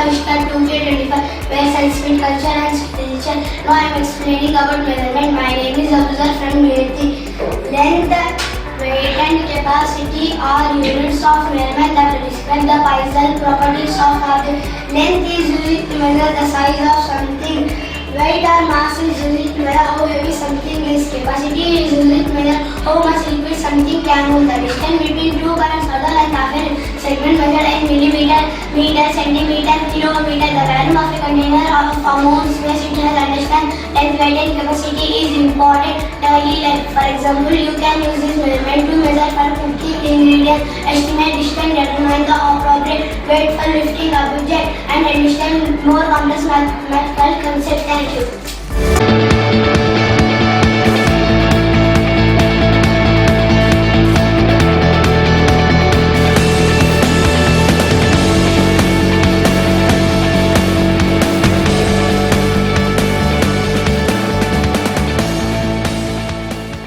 Savishkar 2K25, where science meet culture and literature. Now I am explaining about measurement. My name is Abuzar from UAT. Length, weight and capacity are units of measurement that describe the physical properties of object. Length is used to measure the size of something. Weight or mass is used to measure how heavy something is. Capacity is used to measure how much liquid something can hold. The distance between two points or the length of a segment measured in millimeter, meter, centimeter, kilometer. The value of a container of amount space it has understand. Length, weight and capacity is important. Daily life. For example, you can use this measurement to measure for cooking ingredients, estimate distance, determine the appropriate weight for lifting object, and understand more complex mathematical concepts. Thank you.